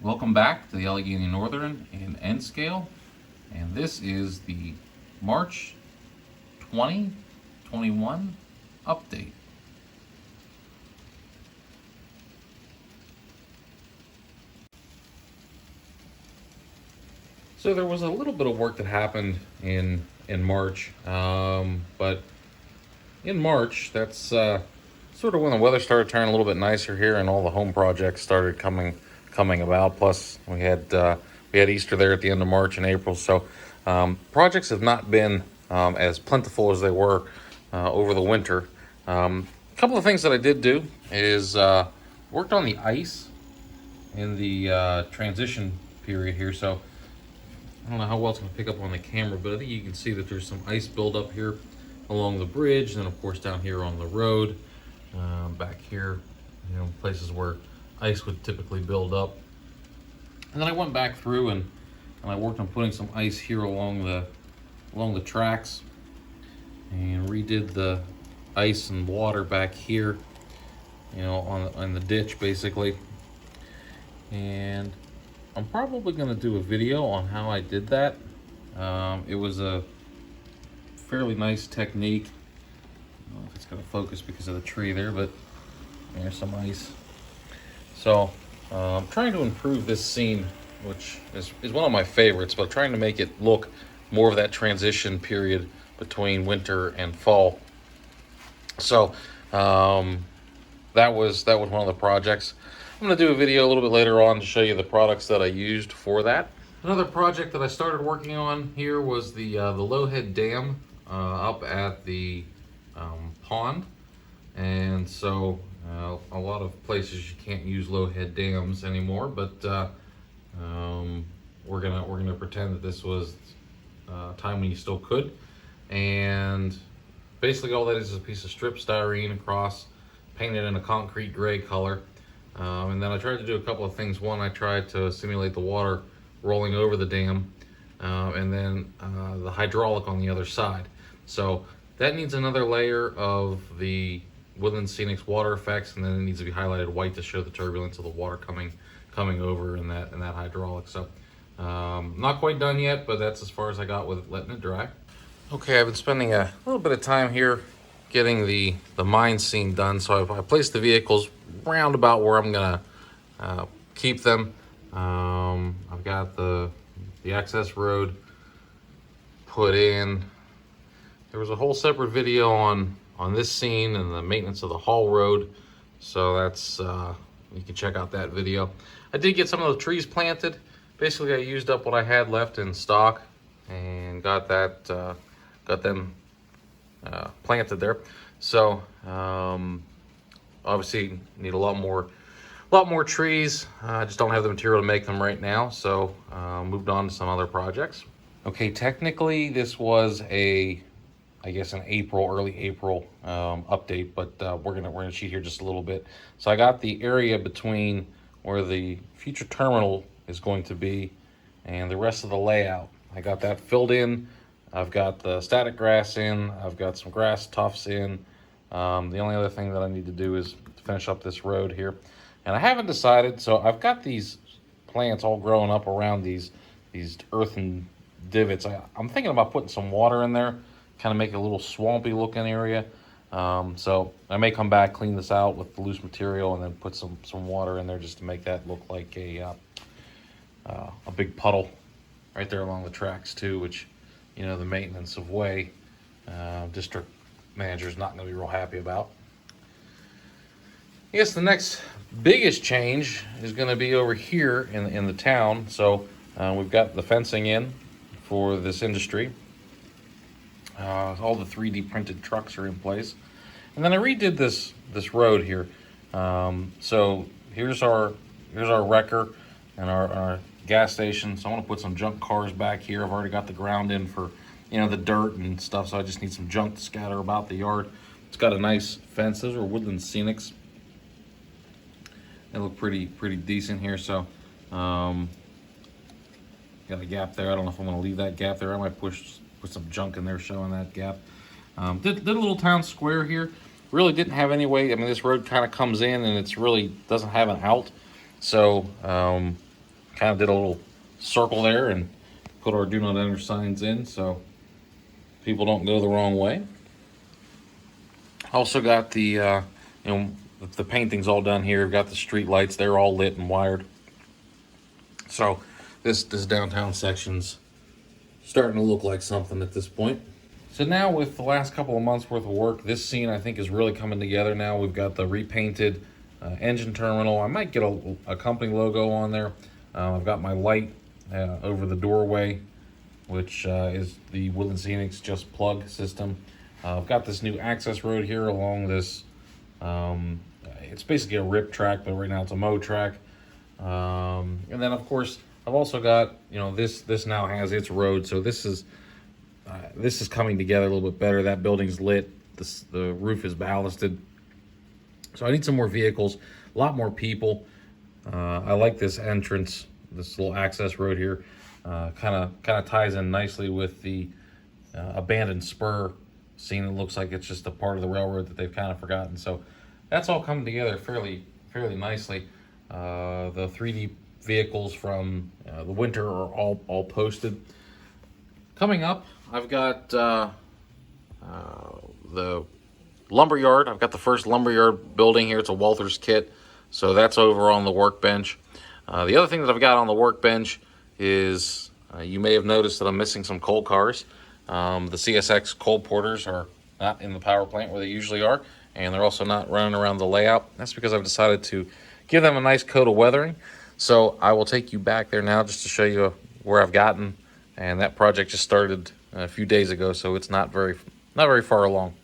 Welcome back to the Allegheny Northern N-scale, and this is the March 2021 update. So there was a little bit of work that happened in March, but in March, that's sort of when the weather started turning a little bit nicer here, and all the home projects started coming about. Plus, we had Easter there at the end of March and April, so projects have not been as plentiful as they were over the winter. A couple of things that I did do is worked on the ice in the transition period here. So I don't know how well it's going to pick up on the camera, but I think you can see that there's some ice buildup here along the bridge, and then of course down here on the road, back here, places where ice would typically build up. And then I went back through and I worked on putting some ice here along the tracks, and redid the ice and water back here, on the ditch basically. And I'm probably going to do a video on how I did that. It was a fairly nice technique. I don't know if it's going to focus because of the tree there, but there's some ice. So I'm trying to improve this scene, which is one of my favorites, but trying to make it look more of that transition period between winter and fall. So that was one of the projects. I'm going to do a video a little bit later on to show you the products that I used for that. Another project that I started working on here was the Lowhead Dam up at the pond. And so a lot of places you can't use Lowhead dams anymore, but we're gonna pretend that this was a time when you still could. And basically all that is a piece of strip styrene across, painted in a concrete gray color. And then I tried to do a couple of things. One, I tried to simulate the water rolling over the dam, and then the hydraulic on the other side. So that needs another layer of the Woodland Scenic's water effects, and then it needs to be highlighted white to show the turbulence of the water coming over in that hydraulic. So not quite done yet, but that's as far as I got with letting it dry. Okay, I've been spending a little bit of time here getting the mine scene done. So I placed the vehicles round about where I'm gonna keep them. I've got the access road put in. There was a whole separate video on this scene and the maintenance of the haul road, so that's you can check out that video. I did get some of the trees planted. Basically, I used up what I had left in stock and got them planted there. So obviously need a lot more trees. I just don't have the material to make them right now, so moved on to some other projects. Okay, technically this was I guess an early April update, but we're gonna cheat here just a little bit. So I got the area between where the future terminal is going to be and the rest of the layout. I got that filled in. I've got the static grass in. I've got some grass tufts in. The only other thing that I need to do is finish up this road here. And I haven't decided, so I've got these plants all growing up around these earthen divots. I'm thinking about putting some water in there, kind of make it a little swampy looking area. So I may come back, clean this out with the loose material, and then put some water in there just to make that look like a big puddle right there along the tracks too, which, the maintenance of way district manager is not going to be real happy about. I guess the next biggest change is going to be over here in the town. So we've got the fencing in for this industry. All the 3D printed trucks are in place, and then I redid this road here. So here's our wrecker and our gas station. So I want to put some junk cars back here. I've already got the ground in for the dirt and stuff, so I just need some junk to scatter about the yard. It's got a nice fence. Those are Woodland Scenics. They look pretty decent here. So got a gap there. I don't know if I'm going to leave that gap there. I might put some junk in there showing that gap. Did a little town square here. Really didn't have any way. I mean, this road kind of comes in and it's really doesn't have an out. So kind of did a little circle there and put our do not enter signs in so people don't go the wrong way. Also got the painting's all done here. Got the street lights, they're all lit and wired. So this downtown section's starting to look like something at this point. So now with the last couple of months worth of work, this scene I think is really coming together now. We've got the repainted engine terminal. I might get a company logo on there. I've got my light over the doorway, which is the Woodland Scenic's Just Plug system. I've got this new access road here along this, it's basically a rip track, but right now it's a mow track. And then of course, I've also got, this now has its road, so this is coming together a little bit better. That building's lit, the roof is ballasted. So I need some more vehicles, a lot more people. I like this entrance, this little access road here. Kind of ties in nicely with the abandoned spur scene. It looks like it's just a part of the railroad that they've kind of forgotten. So that's all coming together fairly nicely. The 3D vehicles from the winter are all posted. Coming up, I've got the lumberyard. I've got the first lumberyard building here. It's a Walther's kit, so that's over on the workbench. The other thing that I've got on the workbench is you may have noticed that I'm missing some coal cars. The CSX coal porters are not in the power plant where they usually are, and they're also not running around the layout. That's because I've decided to give them a nice coat of weathering. So I will take you back there now just to show you where I've gotten, and that project just started a few days ago, so it's not very far along.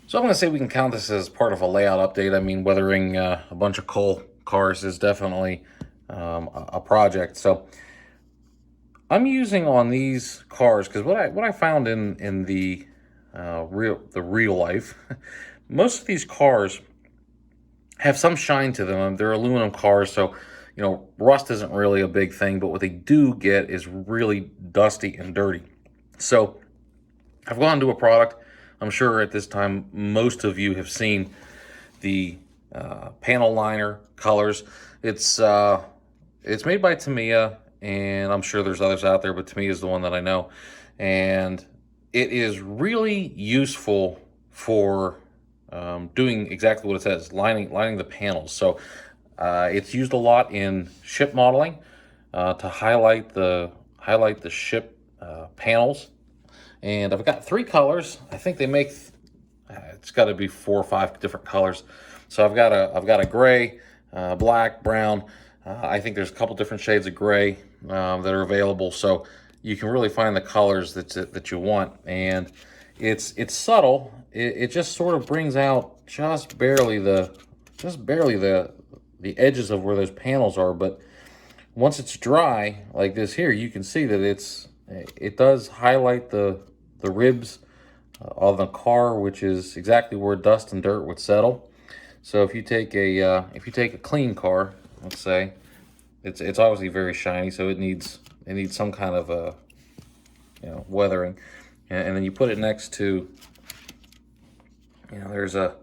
So I'm going to say we can count this as part of a layout update. I mean, weathering a bunch of coal cars is definitely a project. So I'm using on these cars because what I found in the real life, most of these cars have some shine to them. They're aluminum cars, so rust isn't really a big thing. But what they do get is really dusty and dirty. So I've gone to a product. I'm sure at this time most of you have seen the panel liner colors. It's made by Tamiya, and I'm sure there's others out there, but Tamiya is the one that I know. And it is really useful for doing exactly what it says, lining the panels. So it's used a lot in ship modeling to highlight the ship panels. And I've got 3 colors. I think they make it's got to be 4 or 5 different colors. So I've got a gray, black, brown. I think there's a couple different shades of gray that are available. So you can really find the colors that you want, and it's subtle. It just sort of brings out just barely the edges of where those panels are. But once it's dry like this here, you can see that it does highlight the ribs of the car, which is exactly where dust and dirt would settle. So if you take a clean car, let's say, it's obviously very shiny, so it needs some kind of weathering, and then you put it next to there's a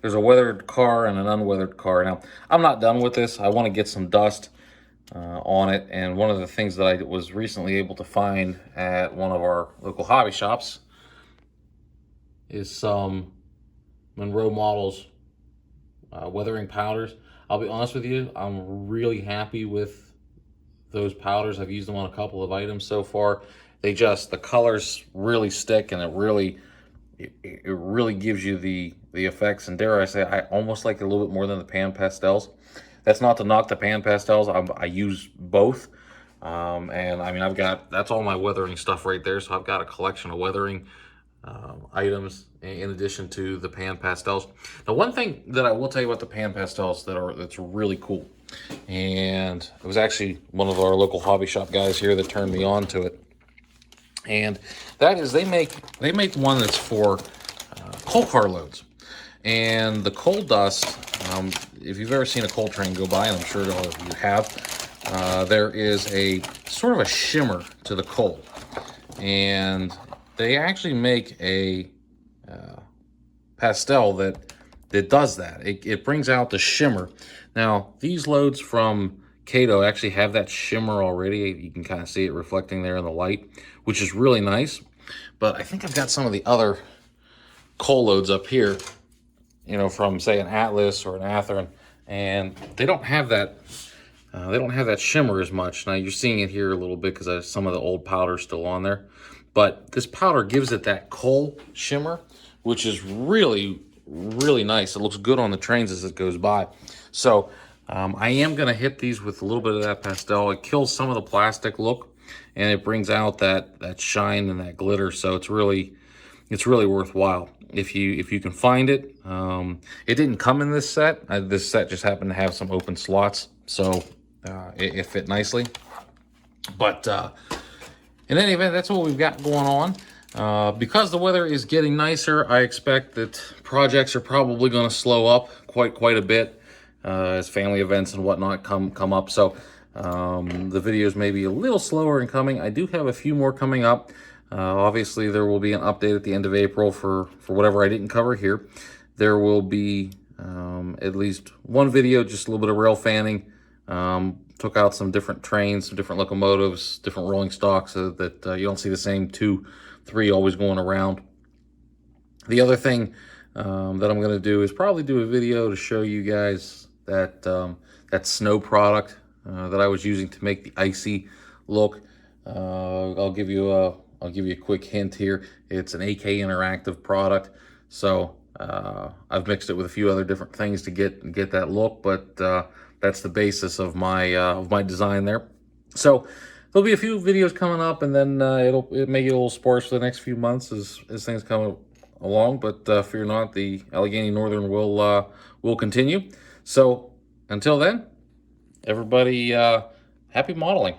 weathered car and an unweathered car. Now I'm not done with this. I want to get some dust on it, and one of the things that I was recently able to find at one of our local hobby shops is some Monroe models weathering powders. I'll be honest with you, I'm really happy with those powders. I've used them on a couple of items so far. The colors really stick, and it really gives you the effects, and dare I say, I almost like it a little bit more than the pan pastels. That's not to knock the pan pastels. I use both, and I mean that's all my weathering stuff right there. So I've got a collection of weathering items in addition to the pan pastels. Now, one thing that I will tell you about the pan pastels that's really cool, and it was actually one of our local hobby shop guys here that turned me on to it, and that is they make one that's for coal car loads. And the coal dust, if you've ever seen a coal train go by, and I'm sure all of you have, there is a sort of a shimmer to the coal. And they actually make a pastel that does that. It brings out the shimmer. Now, these loads from Kato actually have that shimmer already. You can kind of see it reflecting there in the light, which is really nice. But I think I've got some of the other coal loads up here, you know, from say an Atlas or an Athearn, and they don't have that. They don't have that shimmer as much. Now you're seeing it here a little bit because some of the old powder is still on there. But this powder gives it that coal shimmer, which is really, really nice. It looks good on the trains as it goes by. So I am going to hit these with a little bit of that pastel. It kills some of the plastic look, and it brings out that shine and that glitter. So it's really worthwhile if you can find it. It didn't come in this set. This set just happened to have some open slots, so it fit nicely. But in any event, that's what we've got going on. Because the weather is getting nicer, I expect that projects are probably going to slow up quite a bit as family events and whatnot come up. So the videos may be a little slower in coming. I do have a few more coming up. Obviously, there will be an update at the end of April for whatever I didn't cover here. There will be at least one video, just a little bit of rail fanning. Took out some different trains, some different locomotives, different rolling stocks, so that you don't see the same 2, 3 always going around. The other thing that I'm going to do is probably do a video to show you guys that that snow product that I was using to make the icy look. I'll give you a quick hint here. It's an AK Interactive product, so I've mixed it with a few other different things to get that look, but that's the basis of my design there. So there'll be a few videos coming up, and then it may get a little sparse for the next few months as things come along. But fear not, the Allegheny Northern will continue. So until then, everybody, happy modeling.